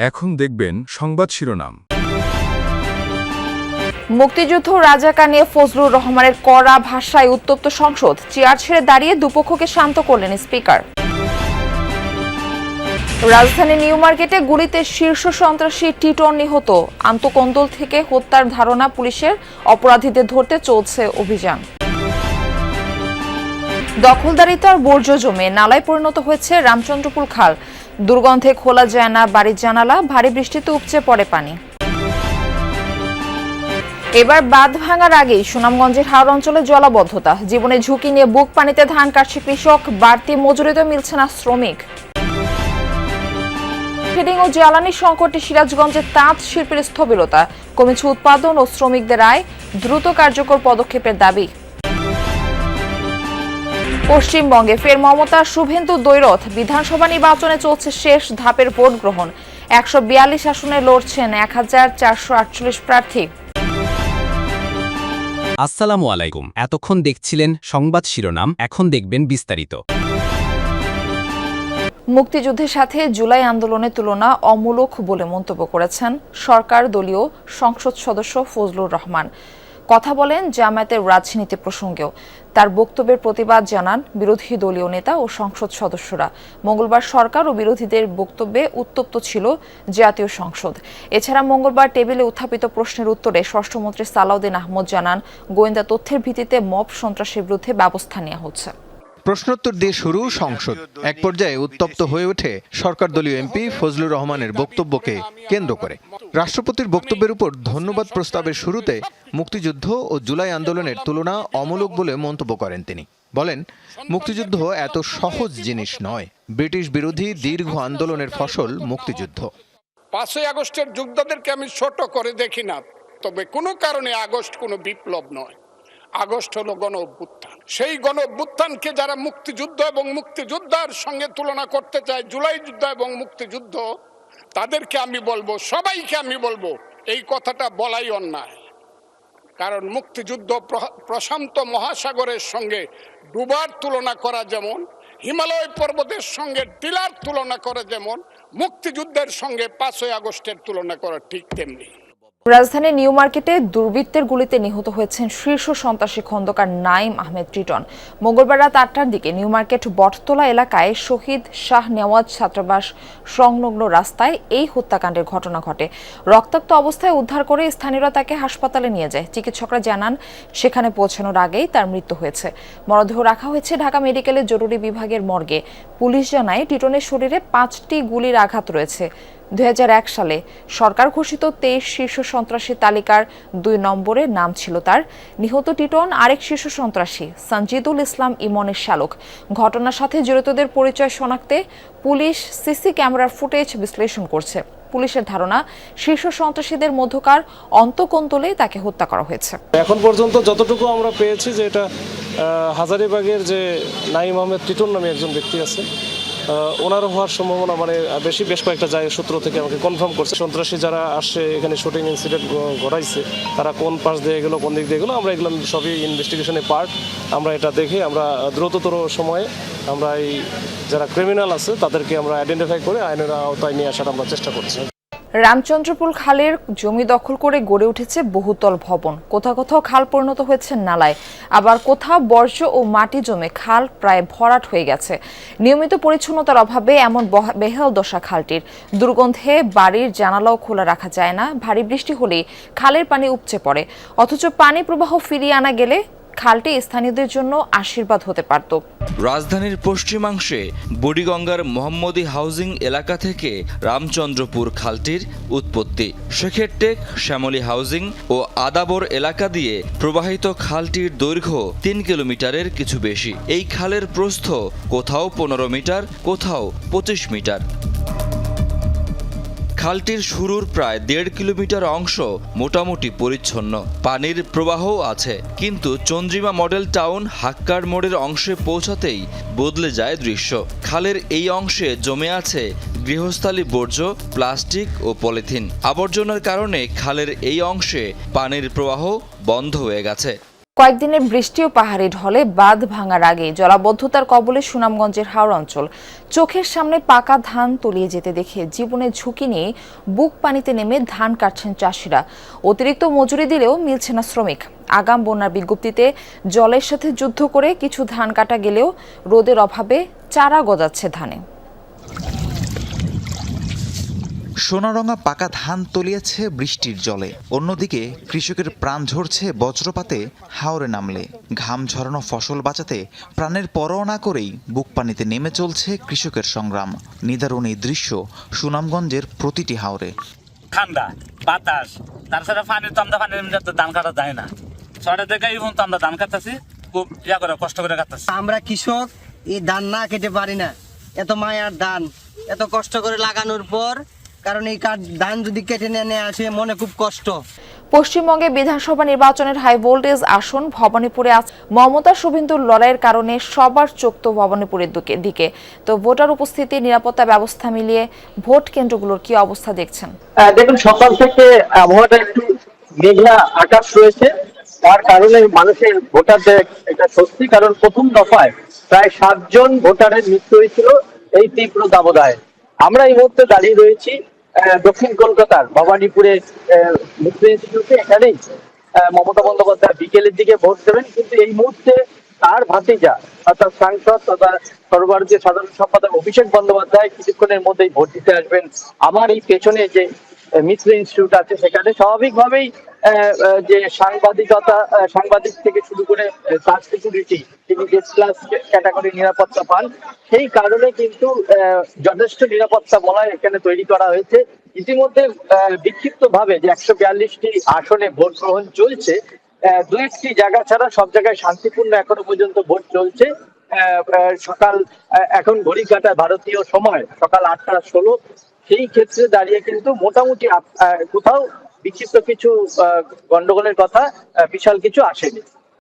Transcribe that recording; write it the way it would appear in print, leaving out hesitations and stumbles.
এখন দেখবেন সংবাদ শিরোনাম। মুক্তিযুদ্ধ রাজাকার নিয়ে ফজলুর রহমানের কড়া ভাষায় উত্তপ্ত সংসদ, চেয়ার ছেড়ে দাঁড়িয়ে দুপক্ষকে শান্ত করলেন স্পিকার। রাজধানী নিউ মার্কেটে গুলিতে শীর্ষ সন্ত্রাসী টিটন নিহত, আন্তঃকন্দল থেকে হত্যার ধারণা পুলিশের, অপরাধীদের ধরতে চলছে অভিযান। দখলদারিতার বর্জ্য জমে নালায় পরিণত হয়েছে রামচন্দ্রপুর খাল, দুর্গন্ধে খোলা যায় না বাড়ির জানালা, ভারী বৃষ্টিতে উপচে পড়ে পানি। এবার বাঁধ ভাঙার আগেই সুনামগঞ্জের হাওর অঞ্চলে জলাবদ্ধতা, জীবনের ঝুঁকি নিয়ে বুক পানিতে ধান কাটছে কৃষক, বাড়তি মজুরিতে মিলছে না শ্রমিক। ট্রেডিং ও জ্বালানি সংকটে সিরাজগঞ্জে তাঁত শিল্পের স্থবিরতা, কমেছে উৎপাদন ও শ্রমিকদের আয়, দ্রুত কার্যকর পদক্ষেপের দাবি। পশ্চিমবঙ্গে ফের মমতা শুভেন্দু দ্বৈরথ, বিধানসভা নির্বাচনে চলছে শেষ ধাপের ভোট গ্রহণ, 142 আসনে লড়ছেন 1448 প্রার্থী। আসসালামু আলাইকুম। এতক্ষণ দেখছিলেন সংবাদ শিরোনাম, এখন দেখবেন বিস্তারিত। মুক্তিযুদ্ধের সাথে জুলাই আন্দোলনের তুলনা অমূলক বলে মন্তব্য করেছেন সরকার দলীয় সংসদ সদস্য ফজলুর রহমান। কথা বলেন জামায়াতের রাজনীতি প্রসঙ্গেও। তার বক্তব্যের প্রতিবাদ জানান বিরোধী দলীয় নেতা ও সংসদ সদস্যরা। মঙ্গলবার সরকার ও বিরোধীদের বক্তব্যে উত্তপ্ত ছিল জাতীয় সংসদ। এছাড়া মঙ্গলবার টেবিলে উত্থাপিত প্রশ্নের উত্তরে স্বরাষ্ট্রমন্ত্রী সালাউদ্দিন আহমদ জানান, গোয়েন্দা তথ্যের ভিত্তিতে মব সন্ত্রাসের বিরুদ্ধে ব্যবস্থা নেওয়া হচ্ছে। প্রশ্নোত্তর দিয়ে শুরু সংসদ। এক পর্যায়ে উত্তপ্ত হয়ে ওঠে সরকার দলীয় এমপি ফজলুর রহমানের বক্তব্যকে কেন্দ্র করে। রাষ্ট্রপতির বক্তব্যের উপর ধন্যবাদ প্রস্তাবের শুরুতে মুক্তিযুদ্ধ ও জুলাই আন্দোলনের তুলনা অমূলক বলে মন্তব্য করেন তিনি। বলেন, মুক্তিযুদ্ধ এত সহজ জিনিস নয়, ব্রিটিশ বিরোধী দীর্ঘ আন্দোলনের ফসল মুক্তিযুদ্ধ। 5ই আগস্টের যোদ্ধাদেরকে আমি ছোট করে দেখি না, তবে কোনো কারণে আগস্ট কোনো বিপ্লব নয়, আগস্ট হলো গণ অভ্যুত্থান। সেই গণ অভ্যুত্থানকে যারা মুক্তিযুদ্ধ এবং মুক্তিযোদ্ধার সঙ্গে তুলনা করতে চায়, জুলাই যুদ্ধ এবং মুক্তিযুদ্ধ, তাদেরকে আমি বলবো, সবাইকে আমি বলবো, এই কথাটা বলাই অন্যায়। কারণ মুক্তিযুদ্ধ প্রশান্ত মহাসাগরের সঙ্গে ডুবার তুলনা করা যেমন, হিমালয় পর্বতের সঙ্গে টিলার তুলনা করা যেমন, মুক্তিযুদ্ধের সঙ্গে 5ই আগস্টের তুলনা করা ঠিক তেমনি। রাজধানীর নিউ মার্কেটে দুর্বৃত্তের গুলিতে নিহত হয়েছেন শীর্ষ সন্ত্রাসী খন্দকার নাঈম আহমেদ টিটন। মঙ্গলবার রাত 8টার দিকে নিউ মার্কেট বটতলা এলাকায় শহীদ শাহ নেওয়াজ ছাত্রাবাস সংলগ্ন রাস্তায় এই হত্যাকাণ্ডের ঘটনা ঘটে। রক্তাক্ত অবস্থায় উদ্ধার করে স্থানীয়রা তাকে হাসপাতালে নিয়ে যায়। চিকিৎসকরা জানান, সেখানে পৌঁছানোর আগেই তার মৃত্যু হয়েছে। মরদেহ রাখা হয়েছে ঢাকা মেডিকেলের জরুরি বিভাগের মর্গে। পুলিশ জানায়, টিটনের শরীরে 5টি গুলির আঘাত রয়েছে। 2001 সালে সরকার ঘোষিত 23 শীর্ষ সন্ত্রাসী তালিকার 2 নম্বরে নাম ছিল তার। নিহত টিটন আরেক শীর্ষ সন্ত্রাসী সঞ্জিদুল ইসলাম ইমনের শালক। ঘটনার সাথে জড়িতদের পরিচয় শনাক্তে পুলিশ সিসি ক্যামেরার ফুটেজ বিশ্লেষণ করছে। পুলিশের ধারণা, শীর্ষ সন্ত্রাসীদের মধ্যকার অন্তঃকন্দলে তাকে হত্যা করা হয়েছে। এখন পর্যন্ত যতটুকু আমরা পেয়েছি যে এটা হাজারীবাগের যে নাঈম আহমেদ টিটন নামে একজন ব্যক্তি আছে, ওনারও হওয়ার সম্ভাবনা বেশ কয়েকটা জায়গায় সূত্র থেকে আমাকে কনফার্ম করছে। সন্ত্রাসী যারা আসছে এখানে শুটিং ইনসিডেন্ট ঘটাইছে, তারা কোন পাশ দিয়ে গেলো, কোন দিক দিয়ে গেলো, আমরা এগুলো সবই ইনভেস্টিগেশনের পার্ট। আমরা এটা দেখে আমরা দ্রুততর সময়ে আমরা এই যারা ক্রিমিনাল আছে তাদেরকে আমরা আইডেন্টিফাই করে আইনের আওতায় নিয়ে আসার আমরা চেষ্টা করছি। রামচন্দ্রপুর খালের জমি দখল করে গড়ে উঠেছে বহুতল ভবন। কোথাও কোথাও খাল পরিণত হয়েছে নালায়, আবার কোথাও বর্জ্য ও মাটি জমে খাল প্রায় ভরাট হয়ে গেছে। নিয়মিত পরিচ্ছন্নতার অভাবে এমন বেহাল দশা খালটির। দুর্গন্ধে বাড়ির জানালাও খোলা রাখা যায় না। ভারী বৃষ্টি হলেই খালের পানি উপচে পড়ে, অথচ পানি প্রবাহ ফিরিয়ে আনা গেলে খালটি স্থানীয়দের জন্য আশীর্বাদ হতে পারত। রাজধানীর পশ্চিমাংশে বুড়িগঙ্গার মোহাম্মদী হাউজিং এলাকা থেকে রামচন্দ্রপুর খালটির উৎপত্তি। শেখের টেক, শ্যামলী হাউজিং ও আদাবর এলাকা দিয়ে প্রবাহিত খালটির দৈর্ঘ্য 3 কিলোমিটারের কিছু বেশি। এই খালের প্রস্থ কোথাও 15 মিটার, কোথাও 25 মিটার। খালটির শুরুর প্রায় 1.5 কিলোমিটার অংশ মোটামুটি পরিচ্ছন্ন, পানির প্রবাহও আছে, কিন্তু চন্দ্রিমা মডেল টাউন হাক্কার মোড়ের অংশে পৌঁছাতেই বদলে যায় দৃশ্য। খালের এই অংশে জমে আছে গৃহস্থালী বর্জ্য, প্লাস্টিক ও পলিথিন। আবর্জনার কারণে খালের এই অংশে পানির প্রবাহ বন্ধ হয়ে গেছে। কয়েকদিনের বৃষ্টি ও পাহাড়ি ঢলে বাঁধ ভাঙার আগে জলাবদ্ধতার কবলে সুনামগঞ্জের হাওড় অঞ্চল। চোখের সামনে পাকা ধান তলিয়ে যেতে দেখে জীবনের ঝুঁকি নিয়ে বুক পানিতে নেমে ধান কাটছেন চাষিরা। অতিরিক্ত মজুরি দিলেও মিলছে না শ্রমিক। আগাম বন্যার বিজ্ঞপ্তিতে জলের সাথে যুদ্ধ করে কিছু ধান কাটা গেলেও রোদের অভাবে চারা গজাচ্ছে ধানে। সোনারঙা পাকা ধান তলিয়েছে বৃষ্টির জলে। অন্যদিকে কৃষকের প্রাণ ঝরছে বজ্রপাতে হাওরে নামলে। ঘাম ঝরানো ফসল বাঁচাতে প্রাণের পরোয়া না করেই বুক পানিতে নেমে চলছে কৃষকের সংগ্রাম। নিদারুণ এই দৃশ্য সুনামগঞ্জের প্রতিটি হাওরে। ঠান্ডা বাতাস, তাছাড়া পানি তো আমরা পানির ধান কাটা যায় না। ছয়টা থেকে এই পর্যন্ত আমরা ধান কাটতেছি, খুব করে কষ্ট করে কাটতেছি। আমরা কৃষক, এই ধান না কেটে পারি না। এত মায়ার ধান, এত কষ্ট করে লাগানোর পর, কারণ এই ধান যদি কেটে নিয়ে আসে মনে খুব কষ্ট। পশ্চিমবঙ্গে বিধানসভা নির্বাচনের হাই ভোল্টেজ আসন ভবানীপুরে আজ মমতা শুভেন্দুর লড়াইয়ের কারণে সবার চোখ তো ভবানীপুরের দিকে। তো ভোটার উপস্থিতি, নিরাপত্তা ব্যবস্থা মিলিয়ে ভোট কেন্দ্রগুলোর কি অবস্থা দেখছেন? দেখুন, সকাল থেকে আবহাওয়াটা একটু মেঘলা আকাশ রয়েছে, তার কারণে মানুষের ভোটারদের একটা স্বস্তি। কারণ প্রথম দফায় প্রায় 7 জন ভোটারের মৃত্যু হয়েছিল এই তীব্র দাবদাহে। আমরা এই মুহূর্তে দাঁড়িয়ে রয়েছি দক্ষিণ কলকাতার ভবানীপুরে মুক্ত ইনস্টিটিউটে। এখানেই মমতা বন্দ্যোপাধ্যায় বিকেলের দিকে ভোট দেবেন, কিন্তু এই মুহূর্তে তার ভাতিজা অর্থাৎ সাংসদ তথা সর্বভারতীয় সাধারণ সম্পাদক অভিষেক বন্দ্যোপাধ্যায় কিছুক্ষণের মধ্যেই ভোট দিতে আসবেন। আমার এই পেছনে যে মিত্র ইনস্টিটিউট আছে সেখানে স্বাভাবিকভাবেই যে সাংবাদিক থেকে শুরু করে তার সিকিউরিটি, তিনি বেস ক্লাস ক্যাটাগরি নিরাপত্তা পান। সেই কারণে কিন্তু যথেষ্ট নিরাপত্তা বলয় এখানে তৈরি করা হয়েছে। ইতিমধ্যে বিক্ষিপ্ত ভাবে যে 142টি আসনে ভোট গ্রহণ চলছে, 2-1টি জায়গা ছাড়া সব জায়গায় শান্তিপূর্ণ এখনো পর্যন্ত ভোট চলছে। সকাল এখন ঘড়ি কাটা ভারতীয় সময় সকাল 8টা 16। সেই ক্ষেত্রে দাঁড়িয়ে কিন্তু মোটামুটি কোথাও বিক্ষিপ্ত কিছু গন্ডগোলের কথা বিশাল কিছু আসেনি।